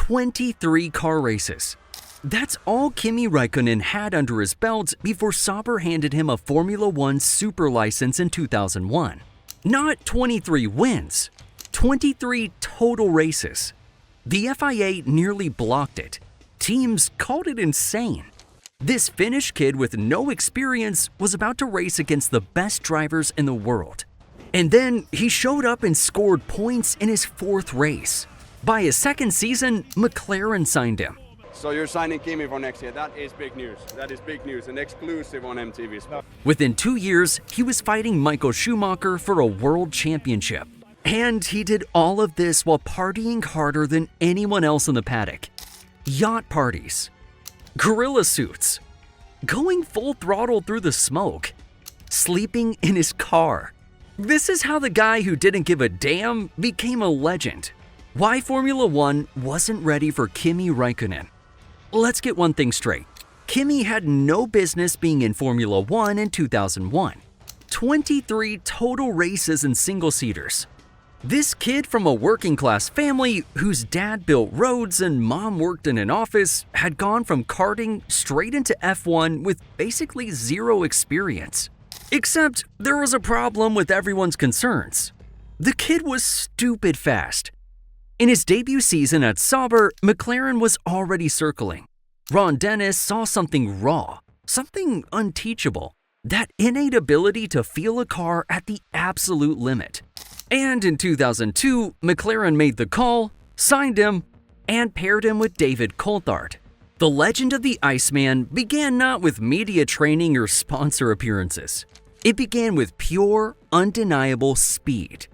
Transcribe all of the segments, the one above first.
23 car races. That's all Kimi Räikkönen had under his belt before Sauber handed him a Formula One super license in 2001. Not 23 wins, 23 total races. The FIA nearly blocked it. Teams called it insane. This Finnish kid with no experience was about to race against the best drivers in the world. And then he showed up and scored points in his fourth race. By his second season, McLaren signed him. So you're signing Kimi for next year. That is big news. That is big news. An exclusive on MTV Sport. Within 2 years, he was fighting Michael Schumacher for a world championship. And he did all of this while partying harder than anyone else in the paddock. Yacht parties, gorilla suits, going full throttle through the smoke, sleeping in his car. This is how the guy who didn't give a damn became a legend. Why Formula One wasn't ready for Kimi Räikkönen. Let's get one thing straight. Kimi had no business being in Formula One in 2001. 23 total races in single-seaters. This kid from a working-class family whose dad built roads and mom worked in an office had gone from karting straight into F1 with basically zero experience. Except there was a problem with everyone's concerns. The kid was stupid fast. In his debut season at Sauber, McLaren was already circling. Ron Dennis saw something raw, something unteachable, that innate ability to feel a car at the absolute limit. And in 2002, McLaren made the call, signed him, and paired him with David Coulthard. The legend of the Iceman began not with media training or sponsor appearances. It began with pure, undeniable speed.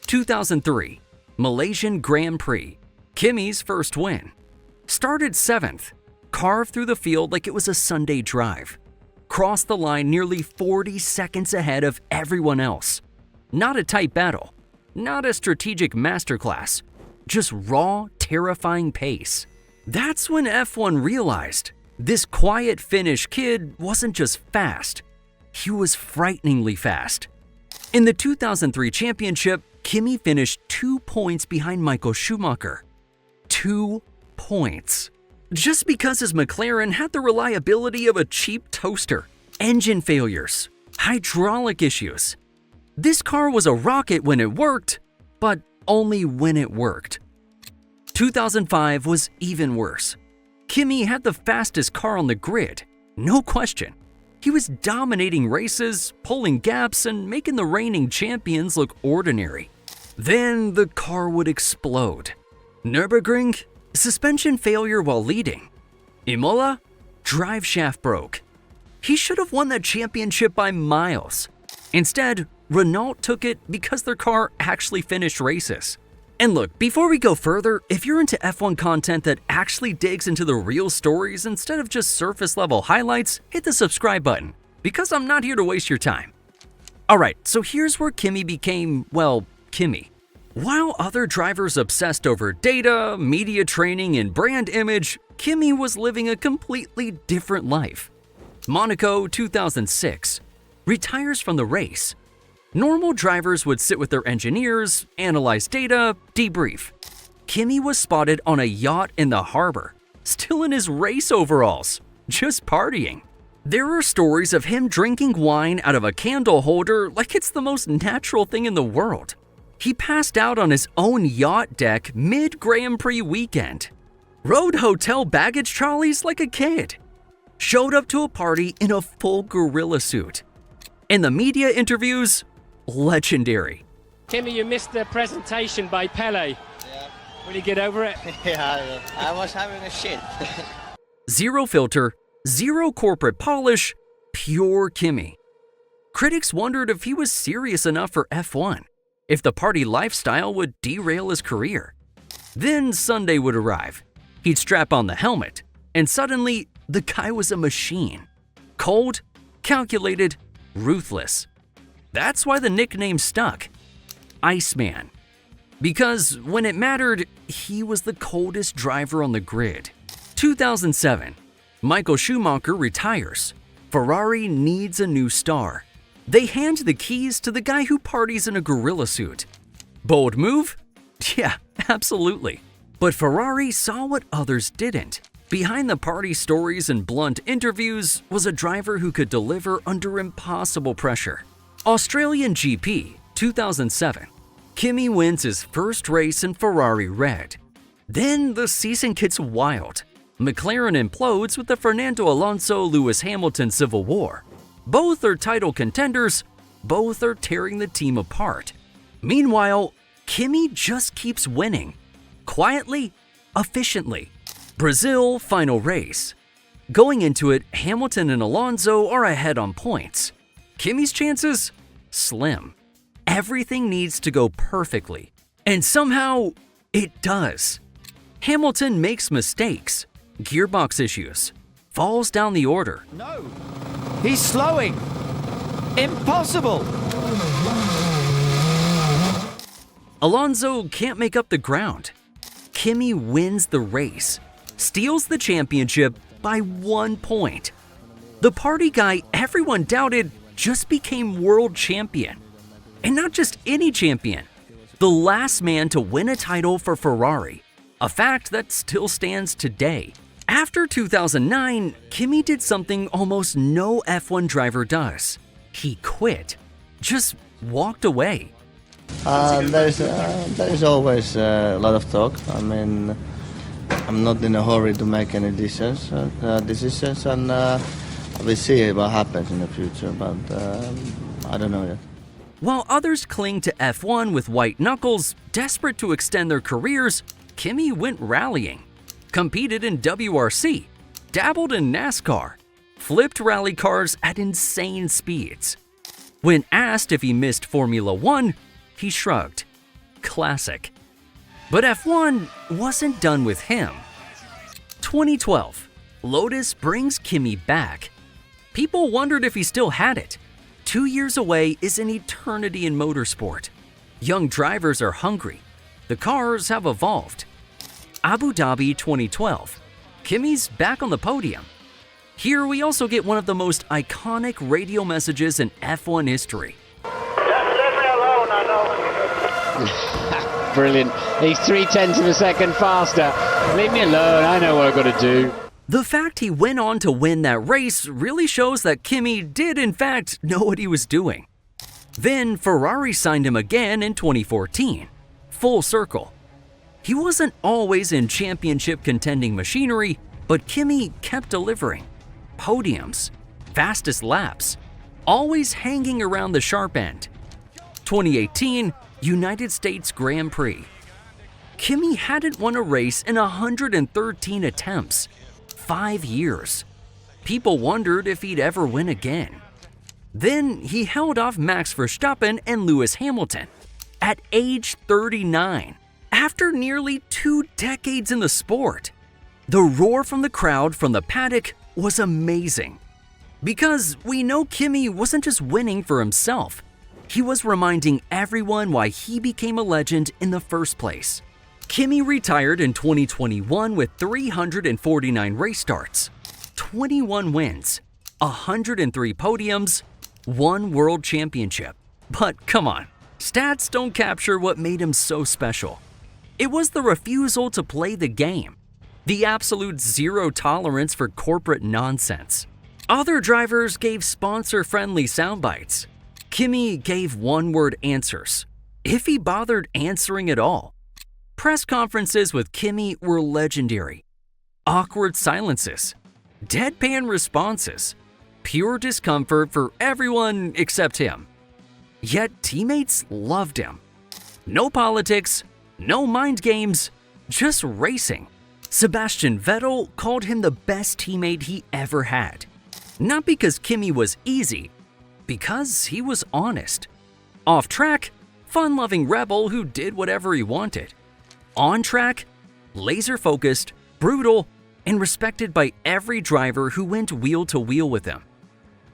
2003, Malaysian Grand Prix, Kimi's first win. Started 7th, carved through the field like it was a Sunday drive. Crossed the line nearly 40 seconds ahead of everyone else. Not a tight battle, not a strategic masterclass, just raw, terrifying pace. That's when F1 realized this quiet Finnish kid wasn't just fast, he was frighteningly fast. In the 2003 championship, Kimi finished 2 points behind Michael Schumacher. 2 points. Just because his McLaren had the reliability of a cheap toaster, engine failures, hydraulic issues. This car was a rocket when it worked, but only when it worked. 2005 was even worse. Kimi had the fastest car on the grid, no question. He was dominating races, pulling gaps, and making the reigning champions look ordinary. Then the car would explode. Nürburgring, suspension failure while leading. Imola, drive shaft broke. He should have won that championship by miles. Instead, Renault took it because their car actually finished races. And look, before we go further, if you're into F1 content that actually digs into the real stories instead of just surface-level highlights, hit the subscribe button, because I'm not here to waste your time. Alright, so here's where Kimi became, well, Kimi. While other drivers obsessed over data, media training, and brand image, Kimi was living a completely different life. Monaco 2006. Retires from the race. Normal drivers would sit with their engineers, analyze data, debrief. Kimi was spotted on a yacht in the harbor, still in his race overalls, just partying. There are stories of him drinking wine out of a candle holder like it's the most natural thing in the world. He passed out on his own yacht deck mid-Grand Prix weekend. Rode hotel baggage trolleys like a kid. Showed up to a party in a full gorilla suit. In the media interviews, legendary. Kimi, you missed the presentation by Pele. Yeah. Will you get over it? Yeah, I was having a shit. Zero filter, zero corporate polish, pure Kimi. Critics wondered if he was serious enough for F1, if the party lifestyle would derail his career. Then Sunday would arrive. He'd strap on the helmet, and suddenly the guy was a machine. Cold, calculated, ruthless. That's why the nickname stuck. Iceman. Because when it mattered, he was the coldest driver on the grid. 2007. Michael Schumacher retires. Ferrari needs a new star. They hand the keys to the guy who parties in a gorilla suit. Bold move? Yeah, absolutely. But Ferrari saw what others didn't. Behind the party stories and blunt interviews was a driver who could deliver under impossible pressure. Australian GP 2007. Kimi wins his first race in Ferrari red. Then the season gets wild. McLaren implodes with the Fernando Alonso-Lewis Hamilton civil war. Both are title contenders, both are tearing the team apart. Meanwhile, Kimi just keeps winning. Quietly, efficiently. Brazil final race. Going into it, Hamilton and Alonso are ahead on points. Kimi's chances? Slim. Everything needs to go perfectly. And somehow, it does. Hamilton makes mistakes, gearbox issues, falls down the order. No, he's slowing. Impossible. Alonso can't make up the ground. Kimi wins the race, steals the championship by 1 point. The party guy everyone doubted just became world champion. And not just any champion, the last man to win a title for Ferrari, a fact that still stands today. After 2009, Kimi did something almost no F1 driver does. He quit, just walked away. There's always a lot of talk. I mean, I'm not in a hurry to make any decisions, and we'll see what happens in the future, but I don't know yet. While others cling to F1 with white knuckles, desperate to extend their careers, Kimi went rallying, competed in WRC, dabbled in NASCAR, flipped rally cars at insane speeds. When asked if he missed Formula One, he shrugged. Classic. But F1 wasn't done with him. 2012, Lotus brings Kimi back. People wondered if he still had it. 2 years away is an eternity in motorsport. Young drivers are hungry. The cars have evolved. Abu Dhabi 2012. Kimi's back on the podium. Here we also get one of the most iconic radio messages in F1 history. Leave me alone, I know. Brilliant. He's 0.3 of a second faster. Leave me alone, I know what I've got to do. The fact he went on to win that race really shows that Kimi did in fact know what he was doing. Then Ferrari signed him again in 2014. Full circle. He wasn't always in championship contending machinery, but Kimi kept delivering. Podiums, fastest laps, always hanging around the sharp end. 2018, United States Grand Prix. Kimi hadn't won a race in 113 attempts. 5 years. People wondered if he'd ever win again. Then he held off Max Verstappen and Lewis Hamilton at age 39, after nearly 2 decades in the sport. The roar from the crowd from the paddock was amazing. Because we know Kimi wasn't just winning for himself, he was reminding everyone why he became a legend in the first place. Kimi retired in 2021 with 349 race starts, 21 wins, 103 podiums, 1 world championship. But come on, stats don't capture what made him so special. It was the refusal to play the game, the absolute zero tolerance for corporate nonsense. Other drivers gave sponsor-friendly soundbites. Kimi gave one-word answers, if he bothered answering at all. Press conferences with Kimi were legendary. Awkward silences, deadpan responses, pure discomfort for everyone except him. Yet teammates loved him. No politics, no mind games, just racing. Sebastian Vettel called him the best teammate he ever had. Not because Kimi was easy, because he was honest. Off track, fun-loving rebel who did whatever he wanted. On track, laser-focused, brutal, and respected by every driver who went wheel to wheel with him.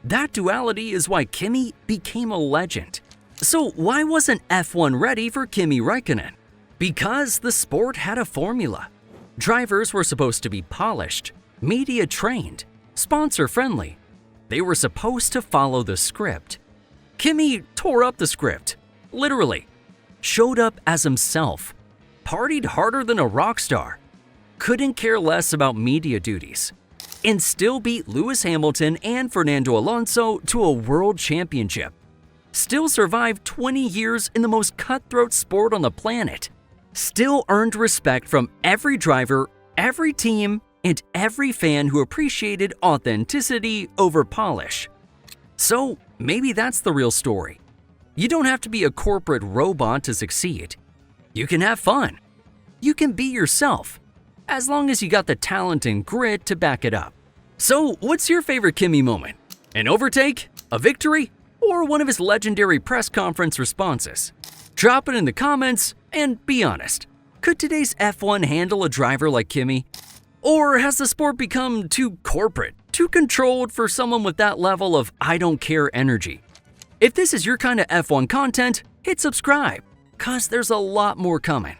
That duality is why Kimi became a legend. So why wasn't F1 ready for Kimi Räikkönen? Because the sport had a formula. Drivers were supposed to be polished, media-trained, sponsor-friendly. They were supposed to follow the script. Kimi tore up the script, literally. Showed up as himself. partied harder than a rock star, couldn't care less about media duties, and still beat Lewis Hamilton and Fernando Alonso to a world championship. Still survived 20 years in the most cutthroat sport on the planet. Still earned respect from every driver, every team, and every fan who appreciated authenticity over polish. So maybe that's the real story. You don't have to be a corporate robot to succeed. You can have fun. You can be yourself, as long as you got the talent and grit to back it up. So what's your favorite Kimi moment? An overtake? A victory? Or one of his legendary press conference responses? Drop it in the comments and be honest. Could today's F1 handle a driver like Kimi? Or has the sport become too corporate, too controlled for someone with that level of I don't care energy? If this is your kind of F1 content, hit subscribe, cause there's a lot more coming.